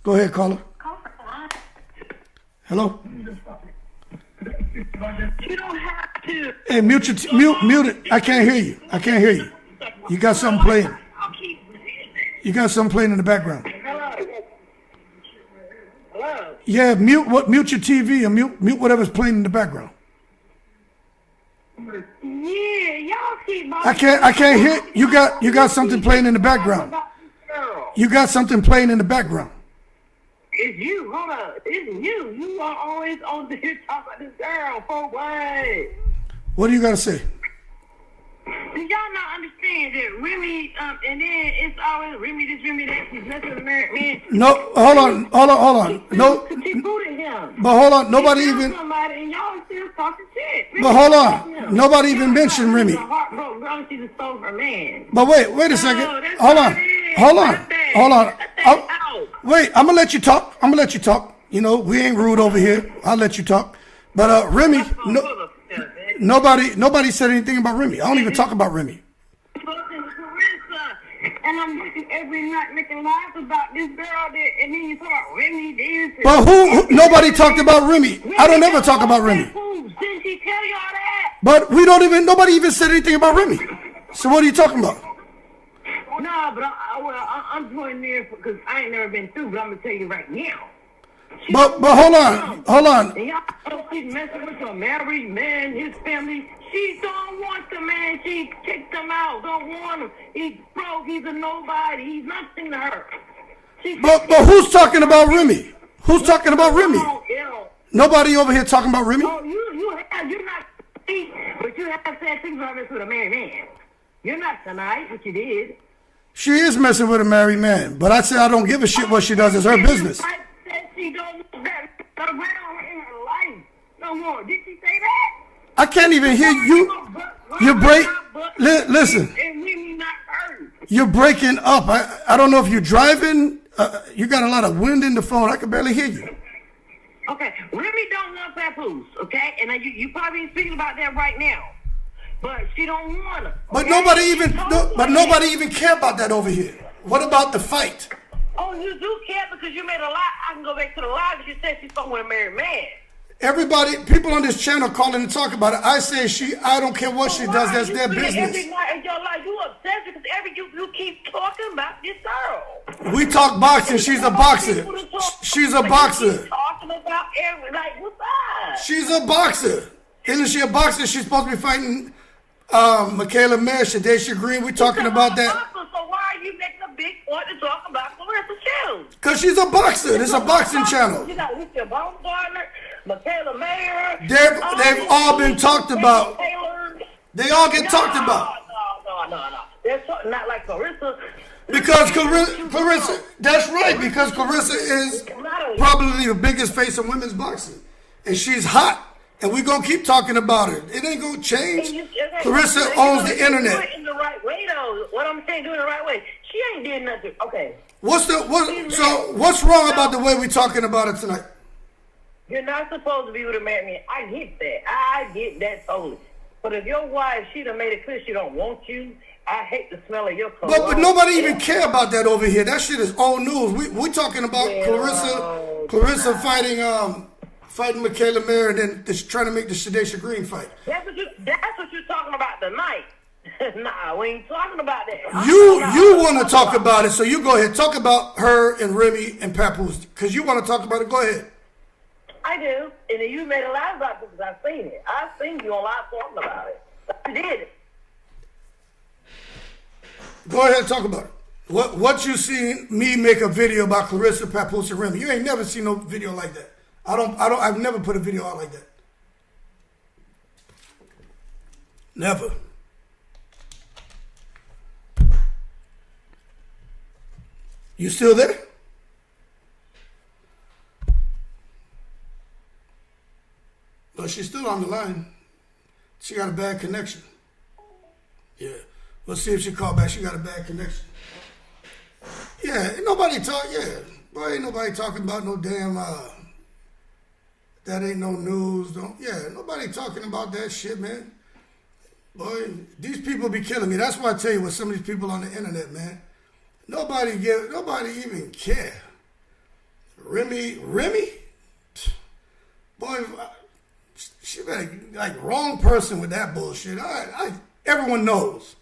Go ahead, caller. Hello? You don't have to. Hey, mute it. I can't hear you. I can't hear you. You got something playing. You got something playing in the background. Hello? Yeah, mute your TV and mute whatever's playing in the background. Yeah, y'all keep. I can't hear. You got something playing in the background. You got something playing in the background. It's you. Hold up. It's you. You are always on this talk about this girl. For what? What do you got to say? Do y'all not understand that Remy, and then it's always Remy this, Remy that, she's messing with a married man? No, hold on. No, She booted him. but hold on. Nobody even. Somebody, and y'all still talking shit. Remy But hold on. Nobody even mentioned Remy. She's a heartbroken girl. She's a soul for a man. But wait a second. that's Hold what on. it is. Hold on. Cut that. Hold on. Cut that out. Wait, I'm gonna let you talk. You know, we ain't rude over here. I'll let you talk. But Remy, nobody said anything about Remy. I don't even talk about Remy. And I'm looking every night making lies about this girl that, and then you talk about Remy this. But nobody talked about Remy. I don't ever talk about Remy. Didn't she tell y'all that? But nobody even said anything about Remy. So what are you talking about? No, but I'm going there because I ain't never been through, but I'm going to tell you right now. But hold on. And y'all know she's messing with a married man, his family. She don't want the man. She kicked him out. Don't want him. He's broke. He's a nobody. He's nothing to her. But who's talking about Remy? Who's talking about Remy? Nobody over here talking about Remy. Oh, you're not, but you have said things about this with a married man. You're not tonight, but you did. She is messing with a married man, but I said I don't give a shit what she does. It's her business. I said she don't want that around in her life no more. Did she say that? I can't even hear you. You break. Listen. You're breaking up. I don't know if you're driving. You got a lot of wind in the phone. I can barely hear you. Okay, Remy don't want papoose, okay? And you probably ain't speaking about that right now. But she don't want her. But nobody even care about that over here. What about the fight? Oh, you do care because you made a lie. I can go back to the lie because you said she's fucking with a married man. People on this channel calling and talk about it. I say I don't care what she does. That's their business. Every night in your life, you obsessed because you keep talking about this girl. We talk boxing. She's a boxer. She's a boxer. Talking about what's that? She's a boxer. Isn't she a boxer? She's supposed to be fighting Michaela Mayer, Shadesha Green. We talking about that. So why are you making a big point to talk about Clarissa Shields? Because she's a boxer. This is a boxing channel. You got Lucia Baumgartner, Michaela Mayer. They've all been talked about. They all get talked about. No. They're not like Clarissa. Because Clarissa, that's right, because Clarissa is probably the biggest face in women's boxing. And she's hot. And we're going to keep talking about it. It ain't going to change. Clarissa owns the internet. Do it in the right way, though. What I'm saying, do it in the right way. She ain't did nothing. Okay. What's wrong about the way we're talking about it tonight? You're not supposed to be with a married man. I get that. I get that totally. But if your wife, she done made it clear she don't want you, I hate the smell of your cologne. But nobody even care about that over here. That shit is old news. We're talking about Clarissa fighting Michaela Mayer and then trying to make the Shadesha Green fight. That's what you're talking about tonight. Nah, we ain't talking about that. You want to talk about it, so you go ahead. Talk about her and Remy and Papoose. Because you want to talk about it, go ahead. I do. And you made a lot about it because I've seen it. I've seen you on live talking about it. I did it. Go ahead and talk about it. What you seen me make a video about Clarissa, Papoose, and Remy? You ain't never seen no video like that. I've never put a video out like that. Never. You still there? Well, she's still on the line. She got a bad connection. Yeah. We'll see if she call back. She got a bad connection. Yeah, ain't nobody talking about no damn that ain't no news. Nobody talking about that shit, man. Boy, these people be killing me. That's why I tell you with some of these people on the internet, man. Nobody even care. Remy, boy, she like wrong person with that bullshit. Everyone knows.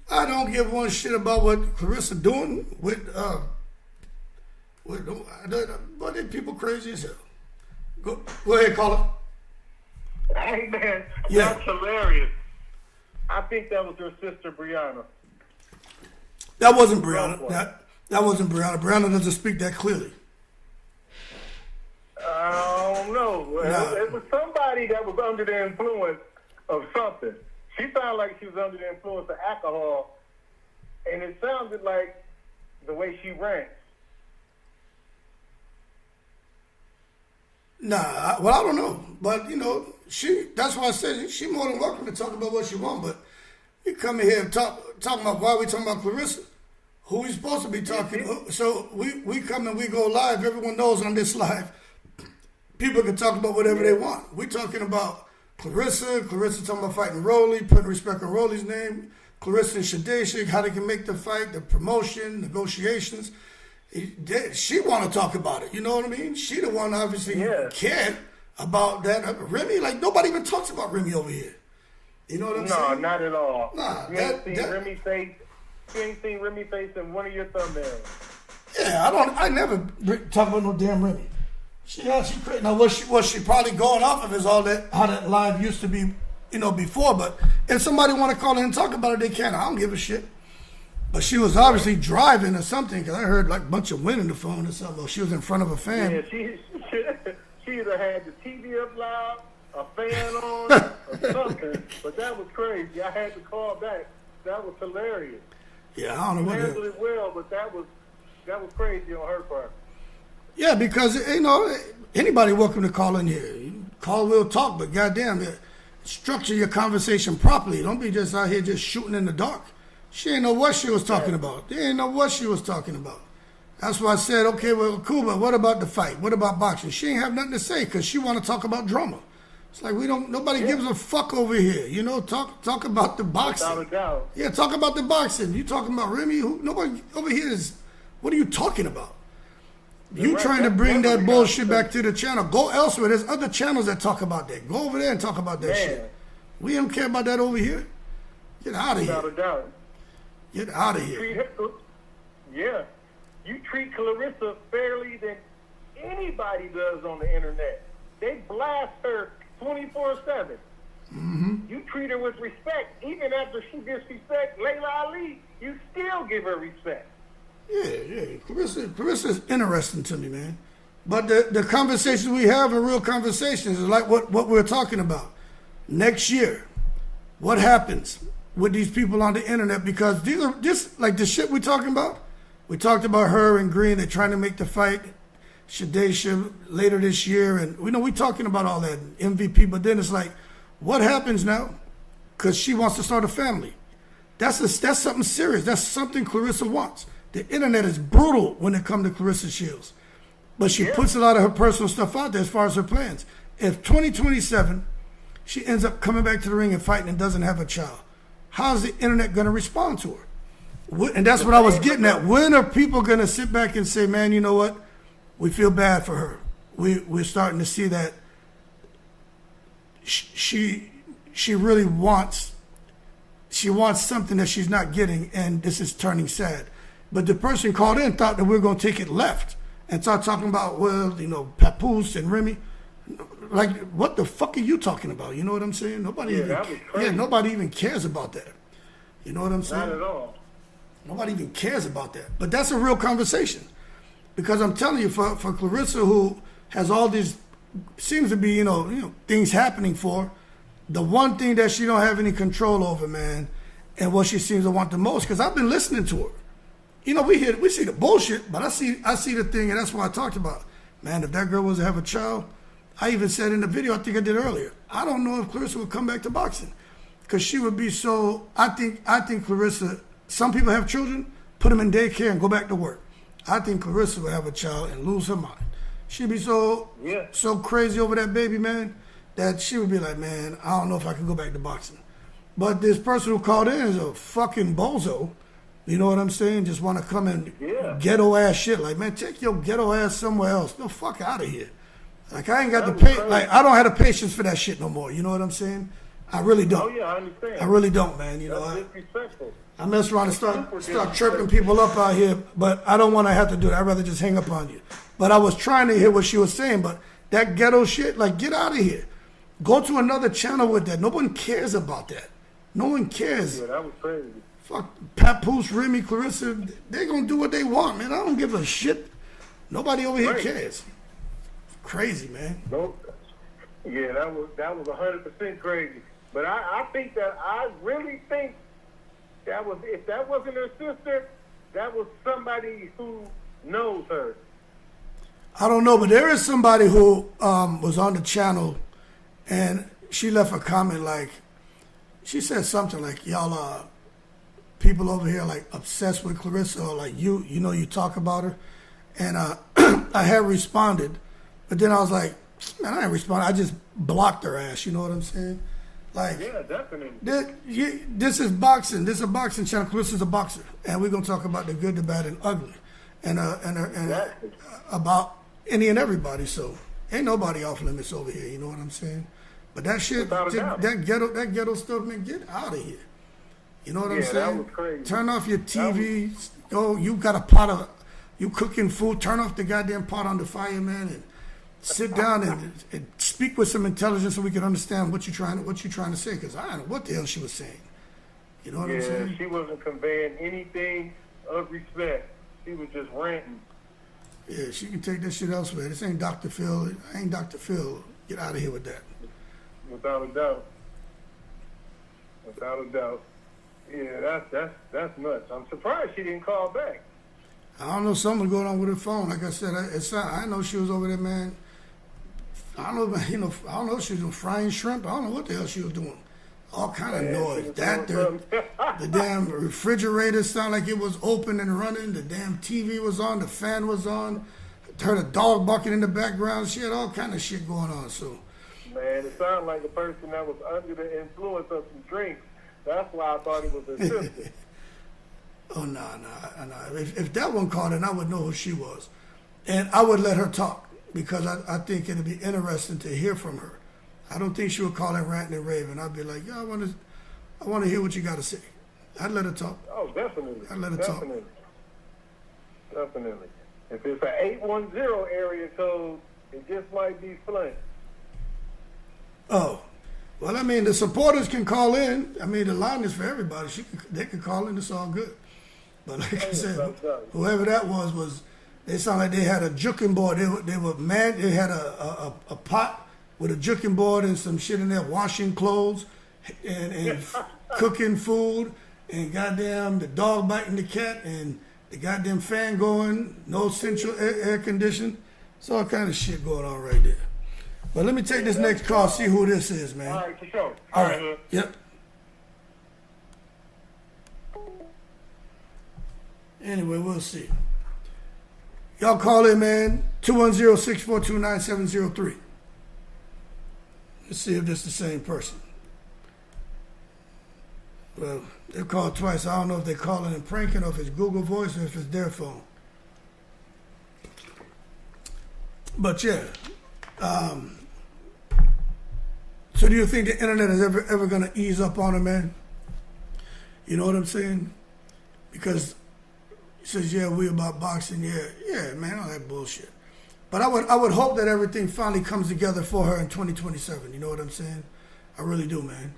I don't give one shit about what Clarissa doing with but they people crazy as hell. Go ahead, caller. Hey man, Yeah. that's hilarious. I think that was her sister Brianna. That wasn't Brianna. That wasn't Brianna. Brianna doesn't speak that clearly. I don't know. Nah. It was somebody that was under the influence of something. She sounded like she was under the influence of alcohol, and it sounded like the way she ran. Nah, well, I don't know. But, you know, that's why I said she more than welcome to talk about what she want. But you come in here and talking about why we talking about Clarissa. Who we supposed to be talking to? So we come and we go live. Everyone knows on this live, people can talk about whatever they want. We talking about Clarissa talking about fighting Rolly, putting respect on Rolly's name. Clarissa and Shadesha, how they can make the fight, the promotion, negotiations. She want to talk about it. You know what I mean? She the one obviously cared about that. Remy, like nobody even talks about Remy over here. You know what I'm saying? No, not at all. Nah, you ain't seen Remy face. You ain't seen Remy face in one of your thumbnails. Yeah, I never talk about no damn Remy. She crazy. Now what she probably going off of is all that how that live used to be, you know, before. But if somebody want to call in and talk about it, they can. I don't give a shit. But she was obviously driving or something because I heard like a bunch of wind in the phone or something. Or she was in front of a fan. Yeah, she either had the TV up loud, a fan on, or something. But that was crazy. I had to call back. That was hilarious. Yeah, I don't know what. She handled it well, but that was crazy on her part. Yeah, because you know anybody welcome to call in here. Call, we'll talk, but goddamn, structure your conversation properly. Don't be just out here just shooting in the dark. She ain't know what she was talking about. They ain't know what she was talking about. That's why I said, okay, well, cool, but what about the fight? What about boxing? She ain't have nothing to say because she want to talk about drama. It's like nobody gives a fuck over here. You know, talk about the boxing. Without a doubt. Yeah, talk about the boxing. You talking about Remy? Nobody over here is. What are you talking about? You trying to bring that bullshit back to the channel. Go elsewhere. There's other channels that talk about that. Go over there and talk about that shit. We don't care about that over here. Get out of here. Without a doubt. Get out of here. Yeah. You treat Clarissa fairly than anybody does on the internet. They blast her 24/7. Mm-hmm. You treat her with respect. Even after she disrespects Layla Ali, you still give her respect. Yeah. Carissa's interesting to me, man. But the conversations we have are real conversations. Is like what we're talking about. Next year, what happens with these people on the internet? Because these are just like the shit we're talking about. We talked about her and Green. They're trying to make the fight Shadesha later this year. And we talking about all that MVP. But then it's like, what happens now? Because she wants to start a family. That's something serious. That's something Clarissa wants. The internet is brutal when it comes to Clarissa Shields. But she puts a lot of her personal stuff out there as far as her plans. If 2027, she ends up coming back to the ring and fighting and doesn't have a child, how's the internet going to respond to her? And that's what I was getting at. When are people going to sit back and say, man, you know what? We feel bad for her. We're starting to see that she really wants something that she's not getting, and this is turning sad. But the person called in thought that we were going to take it left and start talking about, well, you know, Papoose and Remy. Like, what the fuck are you talking about? You know what I'm saying? Nobody even cares about that. You know what I'm saying? Not at all. Nobody even cares about that. But that's a real conversation. Because I'm telling you, for Clarissa, who has all these, seems to be, you know, things happening for her, the one thing that she don't have any control over, man, and what she seems to want the most, because I've been listening to her. You know, we see the bullshit, but I see the thing, and that's why I talked about, man, if that girl was to have a child, I even said in the video, I think I did earlier, I don't know if Clarissa would come back to boxing. Because she would be so, I think Clarissa, some people have children, put them in daycare and go back to work. I think Clarissa would have a child and lose her mind. She'd be so crazy over that baby, man, that she would be like, man, I don't know if I can go back to boxing. But this person who called in is a fucking bozo You know what I'm saying? Just want to come and Yeah. ghetto ass shit. Like, man, take your ghetto ass somewhere else. The fuck out of here. Like, I ain't got the That was pay. crazy. Like, I don't have the patience for that shit no more. You know what I'm saying? I really don't. Oh yeah, I understand. I really don't, man. You know, That's disrespectful. I mess around and start chirping people up out here, but I don't want to have to do that. I'd rather just hang up on you. But I was trying to hear what she was saying, but that ghetto shit, like, get out of here. Go to another channel with that. No one cares about that. No one cares. Yeah, that was crazy. Fuck Papoose, Remy, Clarissa, they gonna do what they want, man. I don't give a shit. Nobody over here Right. cares. Crazy, man. Nope. Yeah, that was 100% crazy. But I think that I really think that was, if that wasn't her sister, that was somebody who knows her. I don't know, but there is somebody who was on the channel, and she left a comment like, she said something like, y'all people over here like obsessed with Clarissa, or like you know, you talk about her. And I had responded, but then I was like, man, I ain't responding. I just blocked her ass. You know what I'm saying? Like, Yeah, definitely. this is boxing. This is a boxing channel. Clarissa's a boxer, and we're gonna talk about the good, the bad, and ugly, and Exactly. about any and everybody. So ain't nobody off limits over here. You know what I'm saying? But that shit, Without a doubt. that ghetto stuff, man, get out of here. You know what I'm Yeah, that saying? was crazy. Turn off your TV. Go. You got a pot of. You cooking food. Turn off the goddamn pot on the fire, man, and sit down and speak with some intelligence so we can understand what you're trying to say. Because I don't know what the hell she was saying. You know what I'm Yeah, saying? she wasn't conveying anything of respect. She was just ranting. Yeah, she can take that shit elsewhere. This ain't Dr. Phil. I ain't Dr. Phil. Get out of here with that. Without a doubt. Without a doubt. Yeah, that's nuts. I'm surprised she didn't call back. I don't know, something going on with her phone. Like I said, I know she was over there, man. I don't know, you know, I don't know if she was doing frying shrimp. I don't know what the hell she was doing. All kind of Yeah, noise. she was That doing the damn refrigerator sounded like it was open and running. The damn TV was on. The fan was on. Heard a dog barking in the background. She had all kind of shit going on. So, Man, it sounded like a person that was under the influence of some drinks. That's why I thought it was her sister. oh no. If that one called in, I would know who she was, and I would let her talk because I think it'd be interesting to hear from her. I don't think she would call in ranting and raving. I'd be like, yo, I want to hear what you got to say. I'd let her talk. Oh, definitely. I'd let her talk. Definitely. If it's an 810 area code, it just might be Flint. Oh, well, I mean, the supporters can call in. I mean, the line is for everybody. They can call in. It's all good. But like I said, whoever that was they sound like they had a juking board. They were mad. They had a pot with a juking board and some shit in there, washing clothes and cooking food, and goddamn the dog biting the cat, and the goddamn fan going, no central air conditioning. It's all kind of shit going on right there. But let me take this next call, see who this is, man. All right, for sure. All right. Yep. Anyway, we'll see. Y'all call in, man. 210-642-9703. Let's see if this is the same person. Well, they called twice. I don't know if they're calling and pranking or if it's Google Voice or if it's their phone. But yeah. So do you think the internet is ever going to ease up on him, man? You know what I'm saying? Because he says, yeah, we about boxing. Yeah, man, all that bullshit. But I would hope that everything finally comes together for her in 2027. You know what I'm saying? I really do, man.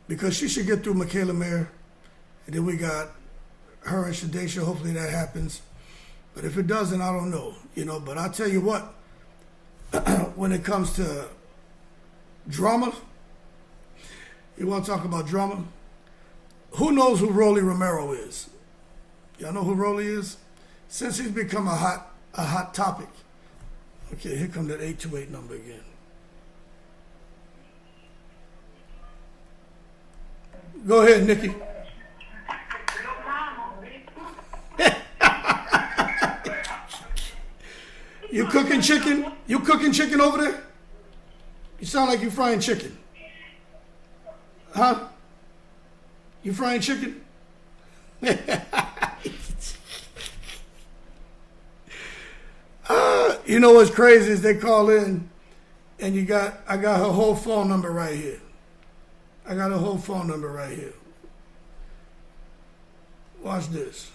Because she should get through Michaela Mayer. And then we got her and Shadesha. Hopefully that happens. But if it doesn't, I don't know. You know, but I'll tell you what. When it comes to drama, you want to talk about drama? Who knows who Rolly Romero is? Y'all know who Rolly is? Since he's become a hot topic. Okay, here come that 828 number again. Go ahead, Nikki. You cooking chicken? You cooking chicken over there? You sound like you frying chicken. Huh? You frying chicken? You know what's crazy is they call in, and I got her whole phone number right here. I got her whole phone number right here. Watch this.